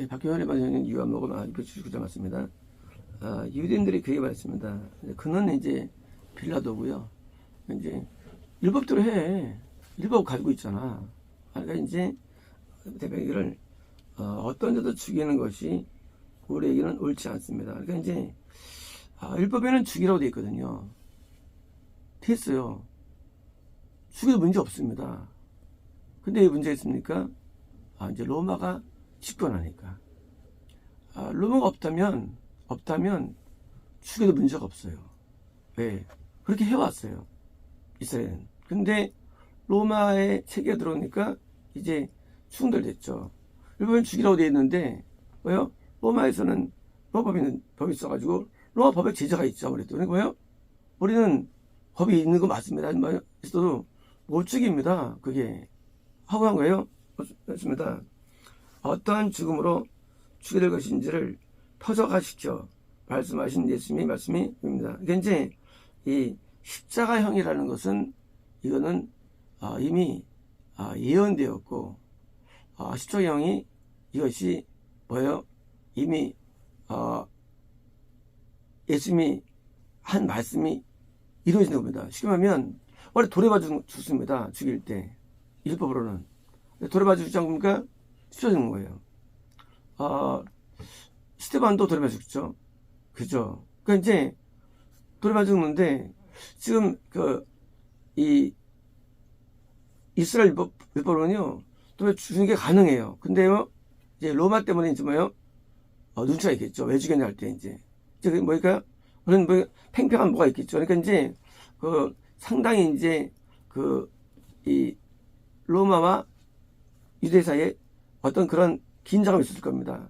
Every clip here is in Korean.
박형현에 맞는 이유와 뭐가 주장 같습니다. 유대인들이 그게 말했습니다. 그는 이제 빌라도고요. 이제 율법대로 해. 율법 가지고 있잖아. 그러니까 이제 대표이를 어떤 데도 죽이는 것이 우리에게는 옳지 않습니다. 그러니까 이제 율법에는 죽이라고 되어 있거든요. 됐어요. 죽여도 문제 없습니다. 근데 왜 문제가 있습니까? 이제 로마가 집권하니까. 로마가 없다면 죽여도 문제가 없어요. 왜? 그렇게 해왔어요. 이스라엘은. 근데 로마의 체계가 들어오니까 이제 충돌됐죠. 일본은 죽이라고 되어 있는데, 왜요? 로마에서는 법이 있어가지고, 로마 법에 제재가 있죠. 아무래도. 그러니까 뭐예요? 우리는 법이 있는 거 맞습니다. 하지만 있어도 못 죽입니다. 그게. 하고 한 거예요? 맞습니다. 어떠한 죽음으로 죽게 될 것인지를 표적화시켜 말씀하신 예수님의 말씀입니다. 그러니까 이제 이 십자가형이라는 것은 이거는 이미 예언되었고 십자가형이 이것이 뭐예요? 이미 예수님이 한 말씀이 이루어지는 겁니다. 쉽게 말하면 원래 돌에 맞아 죽습니다. 죽일 때 율법으로는 돌에 맞아 죽지 않습니까? 찢어지는 거예요. 스테반도 돌에 맞아 죽죠. 그죠? 그러니까 이제 돌에 맞아 죽는데 지금 이 이스라엘 율법으로는요 돌에 죽는 게 가능해요. 근데요 이제 로마 때문에 이제 뭐예요? 눈치가 있겠죠. 왜 죽였냐 할 때 이제 뭐니까 그런 팽팽한 뭐가 있겠죠. 그러니까 이제 상당히 이제 이 로마와 유대 사이에 어떤 그런 긴장감이 있었을 겁니다.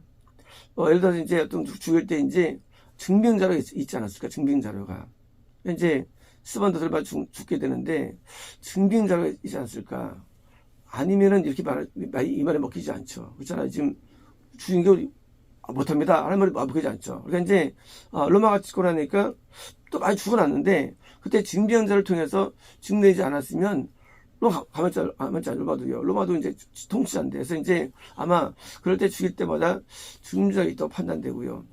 예를 들어서 이제 어떤 죽일 때 이제 증빙자료가 있지 않았을까? 증빙자료가. 이제 스반도 들바 죽게 되는데 증빙자료가 있지 않았을까? 아니면은 이렇게 이 말에 먹히지 않죠. 그렇잖아요. 지금 죽인 게 못합니다. 하는 말이 먹히지 않죠. 그러니까 이제 로마가 집권하니까 또 많이 죽어났는데 그때 증빙자를 통해서 증명되지 않았으면 가만히 로마도요. 로마도 이제 통치자인데. 그래서 이제 아마 그럴 때 죽일 때마다 증빙자가 있다고 판단되고요.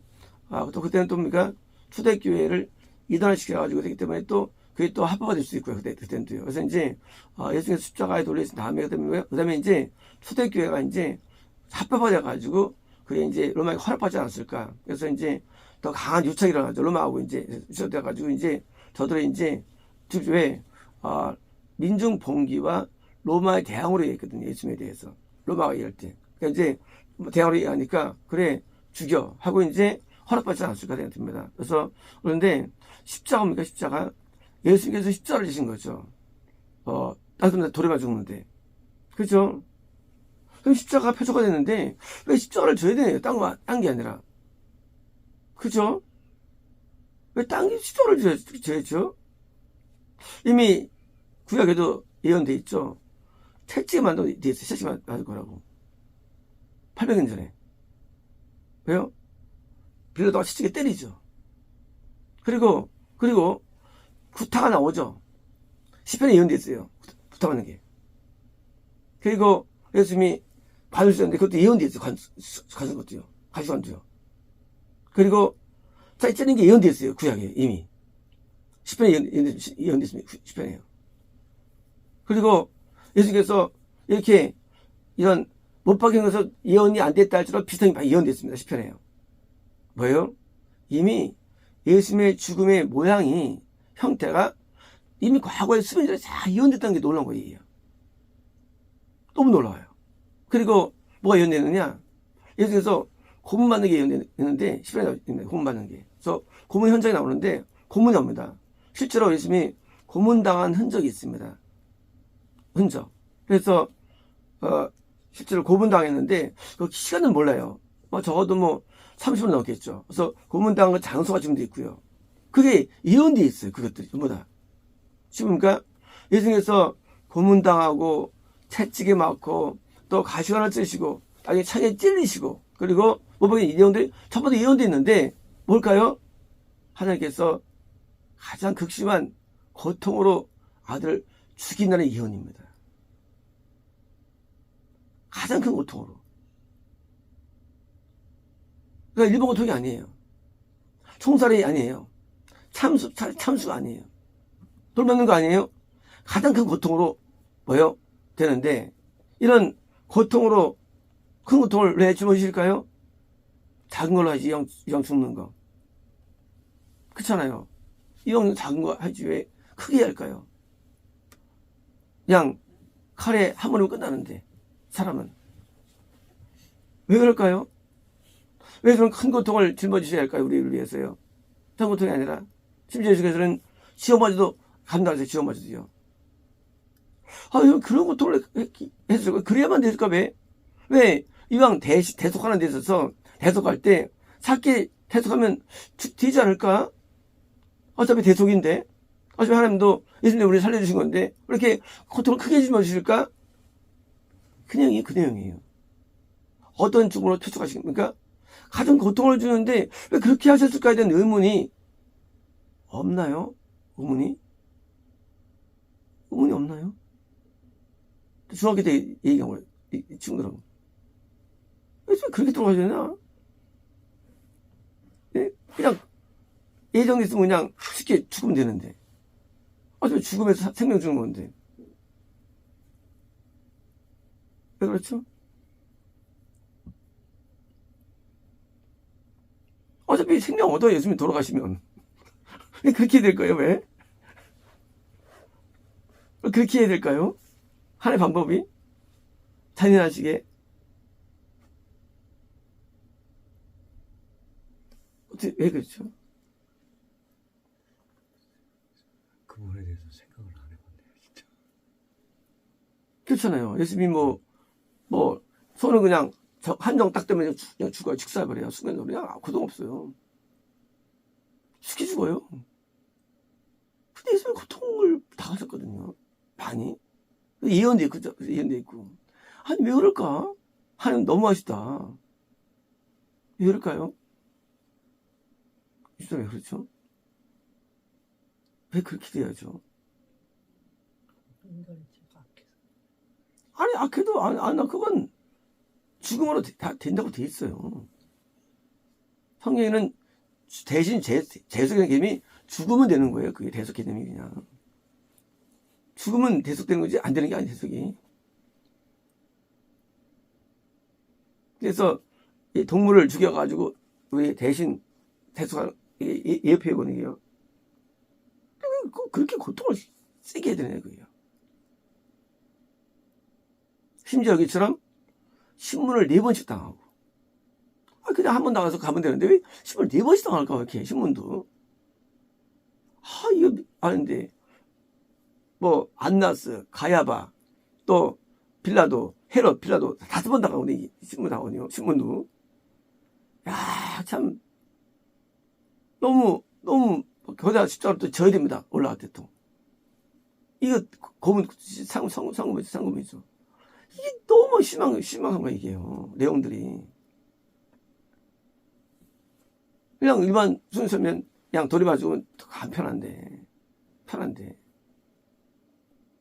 또 그때는 또 뭡니까? 초대교회를 이단화시켜가지고 되기 때문에 또 그게 또 합법화 될 수 있고요. 그때는 또요. 그래서 이제 예수님께서 십자가에 돌리신 다음에 그 다음에 이제 초대교회가 이제 합법화돼가지고 그게 이제 로마에 허락받지 않았을까. 그래서 이제 더 강한 유착이 일어나죠. 로마하고 이제 유착돼가지고 이제 저들의 이제 왜 민중 봉기와 로마의 대항으로 얘기했거든요. 예수님에 대해서. 로마가 얘기할 때. 그러니까 이제 대항으로 얘기하니까 그래 죽여 하고 이제 허락받지 않았을까 생각됩니다. 그래서 그런데 십자가입니까? 십자가. 예수님께서 십자가를 지신 거죠. 따뜻한 돌에 맞아 죽는데. 그죠? 그럼 십자가가 표적화 됐는데 왜 십자가를 줘야 되나요? 딴 게 아니라. 그죠? 왜 딴 게 십자가를 줘야죠? 이미 구약에도 예언돼 있죠. 채찍에 만들어 돼 있어요. 채찍에 만들 거라고. 800년 전에. 왜요? 빌라도가 채찍에 때리죠. 그리고 구타가 나오죠. 시편에 예언돼 있어요. 구타하는 게. 그리고 예수님이 받을 수 있는데 그것도 예언돼 있어요. 가진 것도요. 가시관도요. 그리고 째리는 게 예언돼 있어요. 구약에 이미. 시편에 예언돼 있습니다. 시편에요. 그리고 예수께서 이렇게 이런 못 박힌 것에서 예언이 안 됐다 할지라도 비슷하게 많이 예언됐습니다. 시편에요. 뭐예요? 이미 예수님의 죽음의 모양이 형태가 이미 과거에 수백 년 전에 다 예언됐다는 게 놀라운 거예요. 너무 놀라워요. 그리고 뭐가 예언되느냐? 예수께서 고문 받는 게 예언됐는데 시편에 나옵니다. 고문 받는 게. 그래서 고문 현장에 나오는데 고문이 나옵니다. 실제로 예수님이 고문당한 흔적이 있습니다. 흔적. 그래서 실제로 고문당했는데 그 시간은 몰라요. 적어도 30분 넘겠죠. 그래서 고문당한 장소가 지금 돼 있고요. 그게 예언돼 있어요. 그것들이 전부 다. 지금 그러니까 예수님께서 고문당하고 채찍에 맞고 또 가시관을 찌시고 나중에 창에 찔리시고 그리고 이 내용들이 전부 다 예언돼 있는데 뭘까요? 하나님께서 가장 극심한 고통으로 아들을 죽인다는 예언입니다. 가장 큰 고통으로. 그러니까 일본 고통이 아니에요. 총살이 아니에요. 참수가 아니에요. 돌 맞는 거 아니에요? 가장 큰 고통으로 뭐요? 되는데, 이런 고통으로, 큰 고통을 왜 짊어지실까요? 작은 걸로 하지, 이왕 죽는 거. 그렇잖아요. 이왕 작은 거 하지, 왜 크게 할까요? 그냥 칼에 한 번이면 끝나는데, 사람은. 왜 그럴까요? 왜 그런 큰 고통을 짊어지셔야 할까요? 우리를 위해서요. 작은 고통이 아니라, 심지어 예수께서는 시험마저도 감당하세요. 시험마저도요. 그런 고통을 했을까? 그래야만 됐을까? 왜? 이왕 대속하는 데 있어서 대속할 때 작게 대속하면 되지 않을까? 어차피 대속인데, 어차피 하나님도 예수님 우리 살려주신 건데 왜 이렇게 고통을 크게 짊어지실까? 그 내용이에요. 어떤 죽음으로 퇴속하십니까? 가장 고통을 주는데 왜 그렇게 하셨을까에 대한 의문이 없나요? 의문이 없나요? 중학교 때 얘기한 거예요. 이 친구들하고. 왜 그렇게 돌아가셨나? 네? 그냥 예정이 있으면 그냥 쉽게 죽으면 되는데. 어차피 죽으면서 생명 주는 건데. 왜 그렇죠? 어차피 생명 얻어 예수님이 돌아가시면. 왜 그렇게 해야 될까요? 왜 그렇게 해야 될까요? 하나의 방법이? 잔인하시게. 왜 그렇죠? 그 부분에 대해서 생각을 안 해봤네요, 진짜. 그렇잖아요. 예수님이 손을 그냥 한정 딱 되면 그냥 죽어요. 직사해버려요. 수면으로. 그냥 고통 없어요. 쉽게 죽어요. 근데 예수님이 고통을 당하셨거든요. 많이. 예언돼 있고. 아니, 왜 그럴까? 하나님 너무하시다. 왜 그럴까요? 진짜 왜 그렇죠? 왜 그렇게 돼야죠? 아니, 악해도, 그건 죽음으로 다 된다고 돼 있어요. 성경에는 대신 대속의 개념이 죽으면 되는 거예요. 그게 대속 개념이 그냥. 죽으면 대속되는 거지, 안 되는 게 아니에요, 대속이. 그래서 이 동물을 죽여가지고 우리 대신 대속하는 예표거든요. 그렇게 고통을 세게 해야 되는 거예요. 심지어 여기처럼 신문을 4번씩 당하고. 그냥 한 번 나가서 가면 되는데 왜 신문을 4번씩 당할까, 이렇게, 신문도. 이거 아는데. 안나스, 가야바, 또 빌라도, 헤롯, 빌라도 5번 당하거든요. 신문 당하거든요. 신문도. 야, 참 너무 거기다 십자가로 또 져야 됩니다. 올라갈 때 또. 이거 고문 상금이죠. 이게 너무 심한 거 이게요. 내용들이. 그냥 일반 순서면 그냥 돌이봐주면 간편한데. 편한데.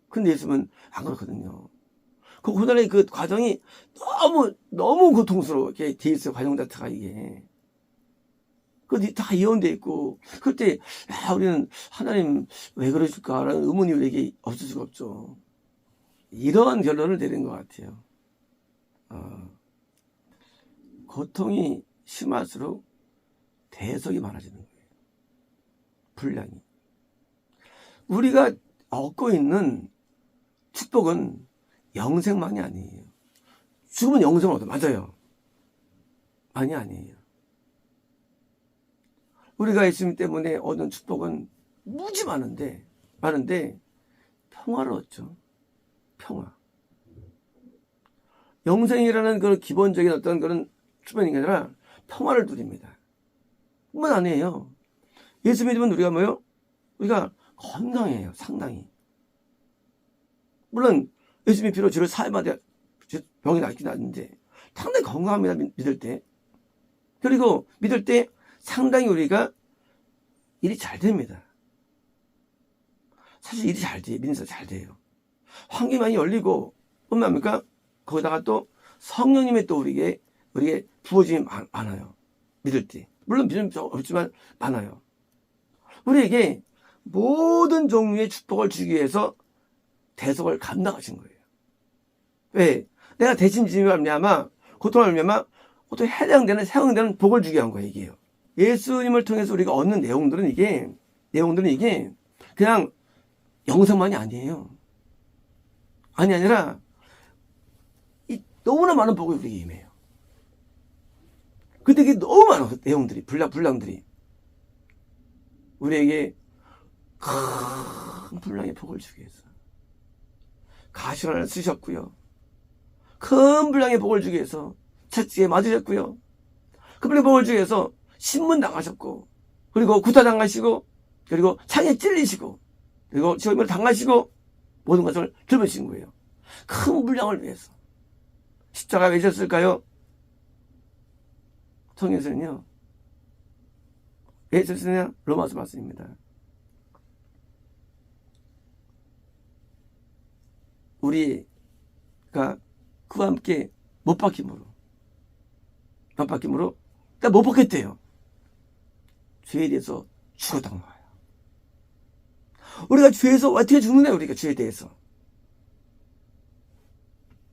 근데 예수님은 안 그렇거든요. 그 고난의 그 과정이 너무 고통스럽게 돼 있어요. 과정 자체가 이게. 그게 다 예언돼 있고, 그때, 우리는 하나님 왜 그러실까라는 의문이 우리에게 없을 수가 없죠. 이러한 결론을 내린 것 같아요. 고통이 심할수록 대속이 많아지는 거예요. 분량이. 우리가 얻고 있는 축복은 영생만이 아니에요. 죽으면 영생을 얻어. 맞아요. 아니에요. 우리가 예수님 때문에 얻은 축복은 무지 많은데 평화를 얻죠. 평화. 영생이라는 그런 기본적인 어떤 그런 수면이 아니라 평화를 누립니다. 뿐만 아니에요. 예수 믿으면 우리가 우리가 건강해요. 상당히. 물론 예수님이 비록 주를 사흘마다 병이 낫긴 하는데 상당히 건강합니다. 믿을 때. 그리고 믿을 때 상당히 우리가 일이 잘 됩니다. 사실 일이 잘 돼요. 믿는 사람 잘 돼요. 환경이 많이 열리고 뿐만 아니라 거기다가 또 성령님의 또 우리에게 부어짐이 많아요. 믿을 때. 물론 믿음 없지만 많아요. 우리에게 모든 종류의 축복을 주기 위해서 대속을 감당하신 거예요. 왜? 내가 대신 지음을 말미암아 고통을 말미암아 또 해당되는 사용되는 복을 주기 위한 거예요. 이게요. 예수님을 통해서 우리가 얻는 내용들은 이게 그냥 영성만이 아니에요. 아니라 너무나 많은 복을 우리에게 임해요. 그때 이게 너무 많아 내용들이 분량들이 우리에게 큰 분량의 복을 주기 위해서 가시관을 쓰셨고요. 큰 분량의 복을 주기 위해서 채찍에 맞으셨고요. 그 분량의 복을 주기 위해서 신문 당하셨고, 그리고 구타 당하시고, 그리고 창에 찔리시고, 그리고 지옥을 당하시고, 모든 것을 들으신 거예요. 큰 분량을 위해서. 십자가 왜 졌을까요? 성경에서는요, 왜 졌느냐? 로마서 말씀입니다. 우리가 그와 함께 못 박힘으로 못 박혔대요. 죄에 대해서 죽었다고 나와요. 우리가 죄에서 어떻게 죽느냐, 우리가 죄에 대해서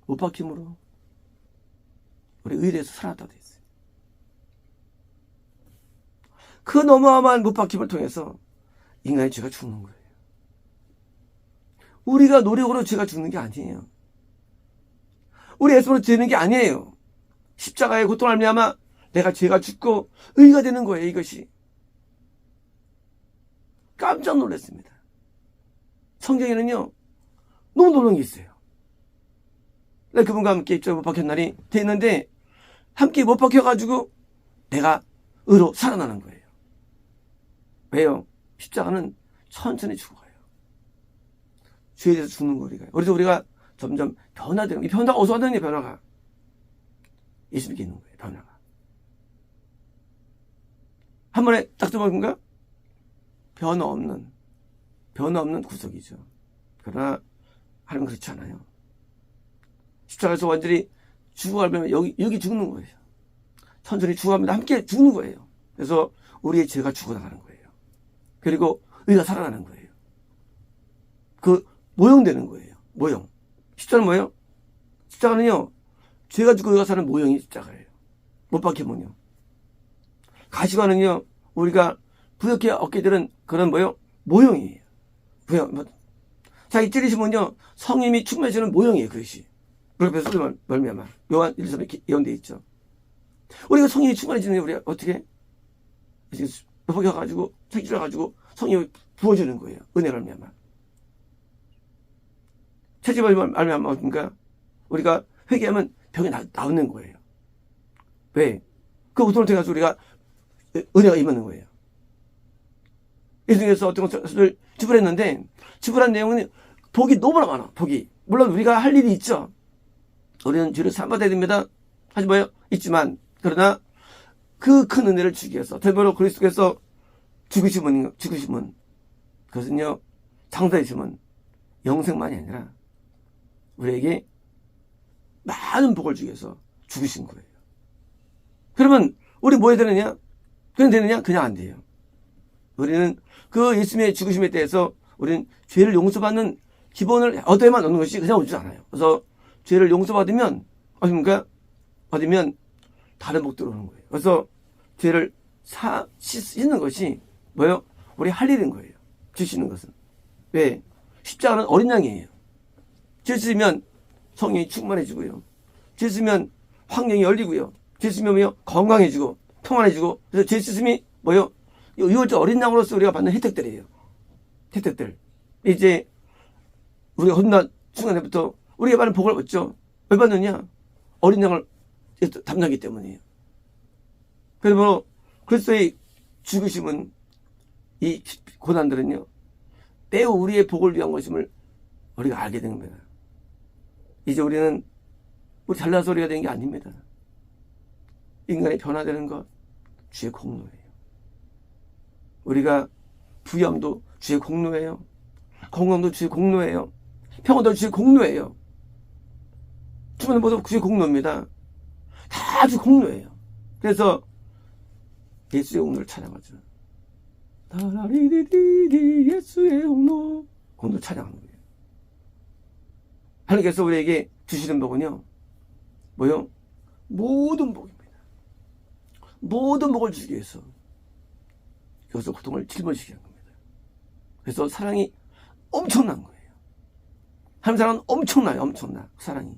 못 박힘으로 우리 의에 대해서 살아났다고 되어 있어요. 그 어마어마한 못 박힘을 통해서 인간의 죄가 죽는 거예요. 우리가 노력으로 죄가 죽는 게 아니에요. 우리 애써로 되는 게 아니에요. 십자가의 고통을 말미암아 내가 죄가 죽고 의가 되는 거예요. 이것이 깜짝 놀랐습니다. 성경에는요 너무 놀라운 게 있어요. 내가 그분과 함께 입장에 못 박힌 날이 돼 있는데 함께 못 박혀가지고 내가 의로 살아나는 거예요. 왜요? 십자가는 천천히 죽어가요. 죄에 대해서 죽는 거리가. 그래서 우리가 점점 변화되는, 이 변화가 어디서 왔느냐, 변화가. 예수님께 있는 거예요, 변화가. 한 번에 딱 들어보니까 변화 없는 구석이죠. 그러나 하나님은 그렇지 않아요. 십자가에서 완전히 죽어가면 여기 죽는 거예요. 천천히 죽어가면 함께 죽는 거예요. 그래서 우리의 죄가 죽어나가는 거예요. 그리고 의가 살아나는 거예요. 그 모형되는 거예요. 모형. 십자가는 뭐예요? 십자가는요, 죄가 죽고 의가 사는 모형이 십자가예요. 못 박히면요. 가시관은요, 우리가 부옇게 얻게 되는 그런 뭐요? 모형이에요. 자기 찌르시면요, 성님이 충만해지는 모형이에요, 그것이. 그렇게 소리 말미암아. 요한 1~3에 예언되어 있죠. 우리가 성령이 충만해지는 게 우리가 어떻게? 먹여가지고, 책질해가지고 성령이 부어주는 거예요. 은혜를 말미암아. 채집을 말미암아, 그러니까 우리가 회개하면 병이 나오는 거예요. 왜? 그 고통을 통해서 우리가 은혜가 임하는 거예요. 예수님께서 어떤 것을 지불했는데, 지불한 내용은 복이 너무나 많아, 복이. 물론 우리가 할 일이 있죠. 우리는 죄를 사함받아야 됩니다. 하지 뭐요? 있지만, 그러나 그 큰 은혜를 주기 위해서, 특별히 그리스도께서 죽으심은, 그것은요, 장사이심은 영생만이 아니라 우리에게 많은 복을 주기 위해서 죽으신 거예요. 그러면 우리 뭐 해야 되느냐? 그냥 되느냐? 그냥 안 돼요. 우리는 그 예수님의 죽으심에 대해서 우리는 죄를 용서받는 기본을 얻어야만 얻는 것이 그냥 오지 않아요. 그래서 죄를 용서받으면 받으면 다른 복 들어오는 거예요. 그래서 죄를 씻는 것이 뭐예요? 우리 할 일인 거예요. 죄 씻는 것은. 왜? 십자가는 어린 양이에요. 죄 씻으면 성령이 충만해지고요. 죄 씻으면 환경이 열리고요. 죄 씻으면 뭐요? 건강해지고 평안해지고. 그래서 죄 씻음이 뭐요? 유월절 어린 양으로서 우리가 받는 혜택들이에요. 혜택들. 이제 우리가 혼난 순간부터 우리가 받는 복을 얻죠. 왜 받느냐? 어린 양을 담당하기 때문이에요. 그러므로 그리스도의 죽으심은, 이 고난들은요, 매우 우리의 복을 위한 것임을 우리가 알게 된 겁니다. 이제 우리는 우리 잘나서 우리가 되는 게 아닙니다. 인간이 변화되는 것, 주의 공로예요. 우리가 부유함도 주의 공로예요. 건강도 주의 공로예요. 평안도 주의 공로예요. 주변의 모두 주의 공로입니다. 다 주 공로예요. 그래서 예수의 공로를 찬양하죠. 다라리디디디 예수의 공로를 찬양하는 거예요. 하나님께서 우리에게 주시는 복은요, 뭐요? 모든 복입니다. 모든 복을 주기 위해서 여기서 고통을 짊어지게 한 겁니다. 그래서 사랑이 엄청난 거예요. 하나님 사랑은 엄청나요. 엄청나. 사랑이.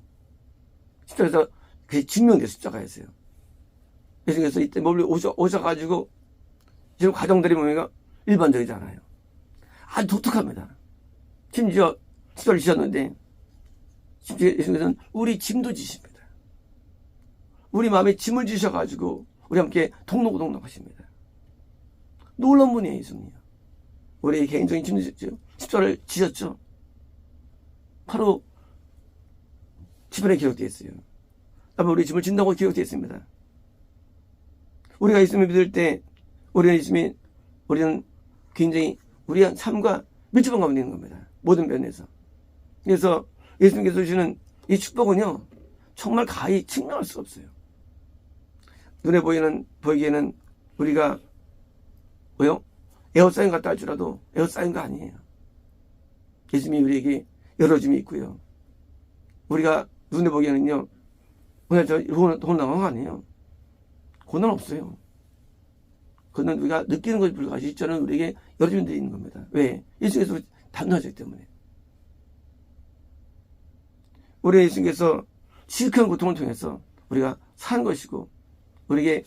십자가에서 그게 증명돼서 십자가에서요. 예수님께서 이때 멀리 오셔가지고 지금 과정들이 보니까 일반적이지 않아요. 아주 독특합니다. 심지어 십자가를 지셨는데 심지어 예수님께서는 우리 짐도 지십니다. 우리 마음에 짐을 지셔가지고 우리 함께 동록동록 하십니다. 놀라운 분이에요, 예수님이요. 우리 개인적인 짐을 지셨죠. 십자가를 지셨죠. 바로 시편에 기록되어 있어요. 아마 우리 짐을 진다고 기록되어 있습니다. 우리가 예수님을 믿을 때 우리는 굉장히 우리의 삶과 밀접한 가운데 있는 겁니다. 모든 면에서. 그래서 예수님께서 주시는 이 축복은요, 정말 가히 측량할 수가 없어요. 눈에 보이기에는 우리가 뭐요? 에어사인 같다 할지라도 에어사인가 아니에요. 예수님이 우리에게 여러 짐이 있고요. 우리가 눈에 보기에는요, 오늘 저 돈 나간 거 아니에요. 고난 없어요. 그건 우리가 느끼는 것이 불가하지. 실제는 우리에게 여러 짐들이 있는 겁니다. 왜? 예수님께서 단단하기 때문에. 우리 예수님께서 지극한 고통을 통해서 우리가 사는 것이고, 우리에게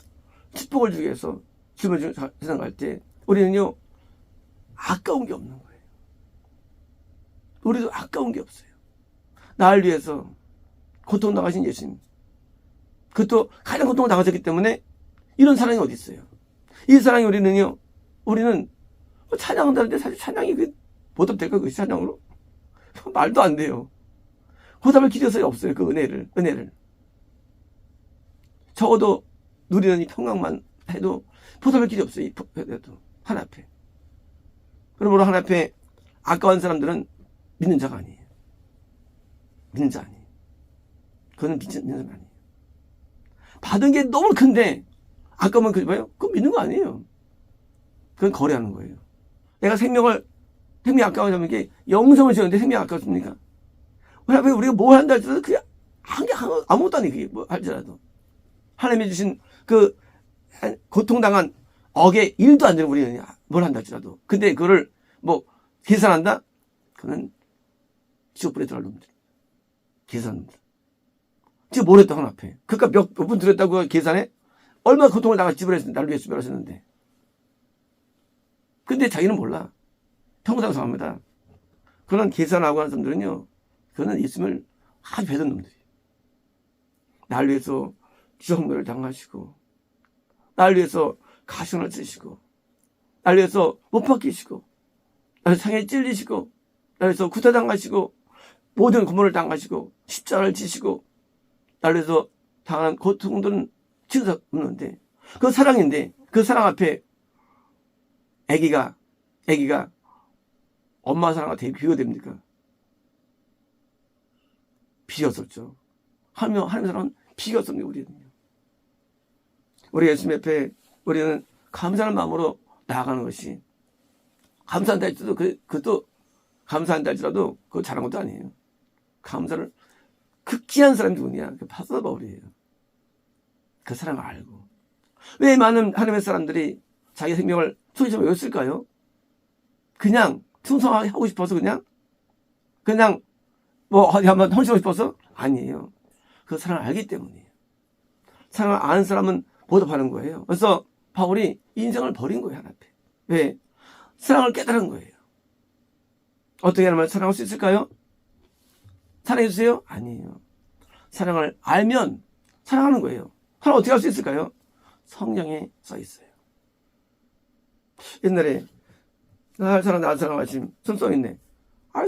축복을 주기 위해서 주님을 세상 갈 때, 우리는요, 아까운 게 없는 거예요. 우리도 아까운 게 없어요. 나를 위해서 고통 당하신 예수님. 그것도 가장 고통을 당하셨기 때문에 이런 사랑이 어디 있어요? 이 사랑이 우리는 찬양한다는데 사실 찬양이 보답될까? 그 찬양으로? 말도 안 돼요. 보답할 길이 없어요. 그 은혜를. 적어도 누리는 이 평강만 해도 보답할 길이 없어요. 하나 앞에. 그러므로 하나 앞에 아까운 사람들은 믿는 자가 아니에요. 믿는 자 아니에요. 그거는 믿는 사람 아니에요. 받은 게 너무 큰데 아까우면 그거 믿는 거 아니에요. 그건 거래하는 거예요. 내가 생명이 아까워지면 게 영성을 지었는데 생명이 아까웠습니까? 왜 우리가 뭘 한다 할지라도 그게 아무것도 아니에요. 그게 뭐 할지라도. 하나님이 주신 그 고통당한 억에 일도 안 되는 우리는 뭘 한다 할지라도. 근데 그거를 뭐 계산한다? 그건 지옥불에 들어갈 놈들. 계산합니다. 지금 뭘 했다, 하나 앞에. 그니까 몇 분 들였다고 계산해? 얼마나 고통을 당할 지불했는데, 나를 위해 지불하셨는데. 근데 자기는 몰라. 평상성합니다. 그런 계산하고 하는 사람들은요, 그거는 예수님을 아주 배던 놈들이에요. 나를 위해서 지옥물을 당하시고, 나를 위해서 가시관을 쓰시고, 나를 위해서 못 박히시고, 나를 상에 찔리시고, 나를 위해서 구타당하시고, 모든 고문을 당하시고, 십자가를 지시고, 나를 위해서 당한 고통들은 치료가 없는데, 그 사랑인데, 그 사랑 앞에 애기가 엄마 사랑과 되게 비교됩니까? 비겼었죠. 하나님 사랑은 비겼습니다, 우리는요. 우리 예수님 앞에 우리는 감사하는 마음으로 나아가는 것이, 감사한다 할지라도, 그것도 감사한다 할지라도 그거 잘한 것도 아니에요. 감사를 극기한 사람이 누구냐? 그 파스터 바울이에요. 그 사랑을 알고. 왜 많은 하나님의 사람들이 자기 생명을 소유처럼 여겼을까요? 그냥 충성하게 하고 싶어서 그냥 뭐 한번 헌신하고 싶어서? 아니에요. 그 사랑을 알기 때문이에요. 사랑을 아는 사람은 보답하는 거예요. 그래서 바울이 인생을 버린 거예요, 하나 앞에. 왜? 사랑을 깨달은 거예요. 어떻게 하면 사랑할 수 있을까요? 사랑해주세요? 아니에요. 사랑을 알면 사랑하는 거예요. 사랑 어떻게 할 수 있을까요? 성경에 써 있어요. 옛날에 날 사랑하심 손 써있네.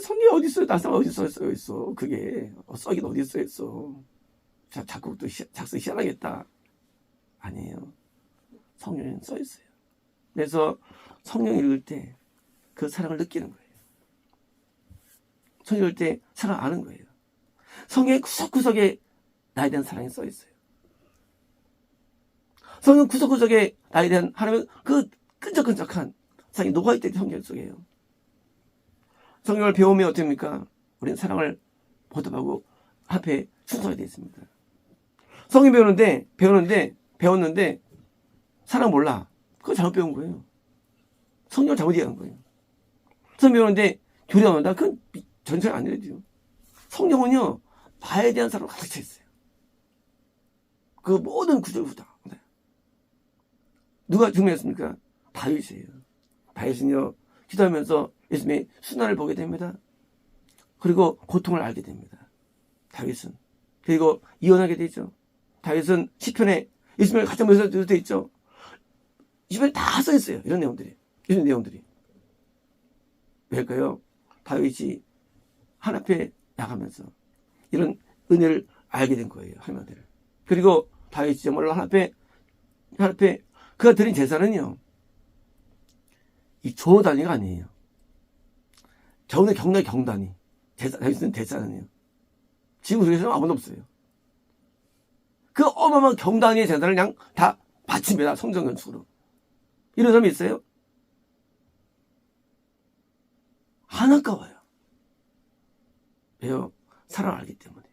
성경에 어디 있어요? 날 사랑 어디 써 있어? 그게 써있긴 어디 써 있어? 자꾸 또 작성 희한하겠다. 아니에요. 성경에 써 있어요. 그래서 성경 읽을 때 그 사랑을 느끼는 거예요. 성경 읽을 때 사랑 아는 거예요. 성경의 구석구석에 나에 대한 사랑이 써 있어요. 성경 구석구석에 나에 대한 하나님의 그 끈적끈적한 사랑이 녹아있대 성경 속에요. 성경을 배우면 어떻습니까? 우리는 사랑을 보답하고 앞에 순서가 되어 있습니다. 성경 배웠는데 사랑 몰라. 그거 잘못 배운 거예요. 성경을 잘못 이해한 거예요. 성경 배우는데 교리 안 한다? 그건 전체가 아니래요. 성경은요, 나에 대한 사랑으로 가득 차 있어요. 그 모든 구절을 다. 누가 증명했습니까? 다윗이에요. 다윗은요, 기도하면서 예수님의 순환을 보게 됩니다. 그리고 고통을 알게 됩니다. 다윗은. 그리고 이혼하게 되죠. 다윗은 시편에 예수님을 가장 먼저 되어 있죠. 시편에 다 써 있어요. 이런 내용들이. 왜일까요? 다윗이 하나님 앞에 나가면서 이런 은혜를 알게 된 거예요. 하나님을. 그리고 다윗이 정말로 하나님 앞에 그가 드린 제사는요, 이 조 단위가 아니에요. 경단이. 다윗은 제사는요. 지금 우리에서는 아무도 없어요. 그 어마어마한 경단위의 제사를 그냥 다 바칩니다. 성전 건축으로. 이런 사람이 있어요? 안 아까워요. 왜요? 사랑을 알기 때문에.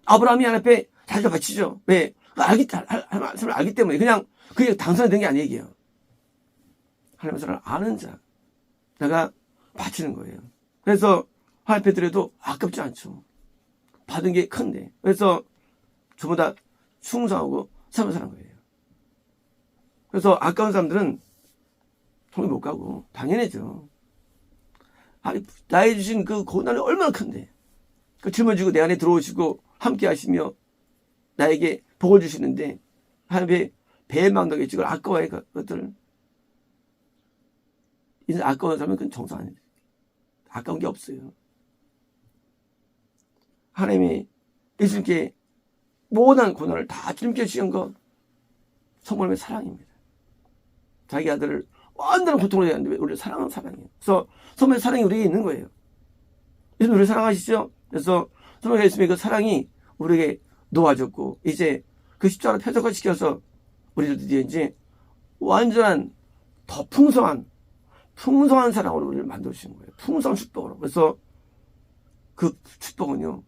아브라함이 하나님 앞에 자기가 바치죠. 왜? 하나님을 알기 때문에. 그냥 그게 당선이 된 게 아니에요. 하나님의 사랑을 아는 자. 내가 바치는 거예요. 그래서 하나님 앞에 드려도 아깝지 않죠. 받은 게 큰데. 그래서 저보다 충성하고 삶을 사는 거예요. 그래서 아까운 사람들은 통일 못 가고 당연하죠. 나에 주신 그 고난이 얼마나 큰데. 그 짊어지고 내 안에 들어오시고 함께 하시며 나에게 복을 주시는데 하나님의 배망덕에 그걸 아까워해 그것들. 이제 아까운 사람은 그건 정상 아니에요. 아까운 게 없어요. 하나님이 예수님께 모든 고난을 다 짊겨 주신 것 성령의 사랑입니다. 자기 아들을 완전한 고통으로 해야 하는데 우리를 사랑하는 사랑이에요. 그래서 성령의 사랑이 우리에게 있는 거예요. 예수님 우리를 사랑하시죠? 그래서 성령의 예수님의 그 사랑이 우리에게 놓아졌고 이제 그 십자가를 표적화시켜서 우리를 드디어 이제 완전한 더 풍성한 사랑으로 우리를 만들어주신 거예요. 풍성한 축복으로. 그래서 그 축복은요,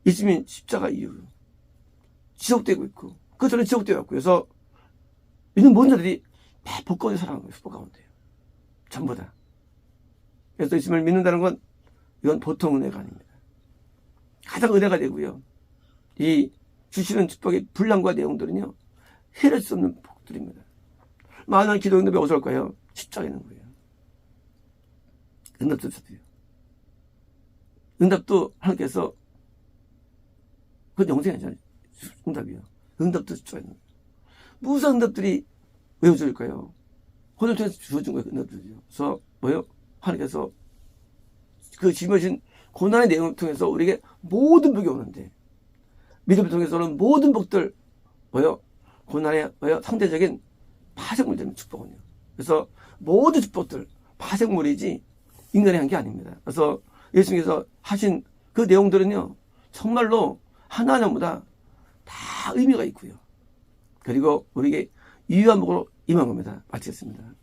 예수님 십자가 이후로 지속되고 있고, 그 전에 지속되어 왔고, 그래서 있는 모든 자들이 다 복권을 사랑하는 거예요. 축복 가운데요. 전부 다. 그래서 예수님을 믿는다는 건 이건 보통 은혜가 아닙니다. 가장 은혜가 되고요. 이 주시는 축복의 분량과 내용들은요, 헤아릴 수 없는 복들입니다. 많은 기도 응답이 어디서 올까요? 십자가에 있는 거예요. 응답도 주세요. 응답도 하나님께서 그건 영생이 아니잖아요. 응답이요. 응답도 십자가에 있는 거예요. 무슨 응답들이 왜 주어질까요? 혼을 통해서 주어진 거예요. 응답들이요. 그래서 뭐요? 하나님께서 그 짊어진 고난의 내용을 통해서 우리에게 모든 복이 오는데 믿음을 통해서는 모든 복들 뭐요? 고난의 뭐요? 상대적인 파생물 되는 축복은요. 그래서 모든 축복들 파생물이지 인간이 한 게 아닙니다. 그래서 예수님께서 하신 그 내용들은요, 정말로 하나하나마다 다 의미가 있고요. 그리고 우리에게 유효한 복으로 임한 겁니다. 마치겠습니다.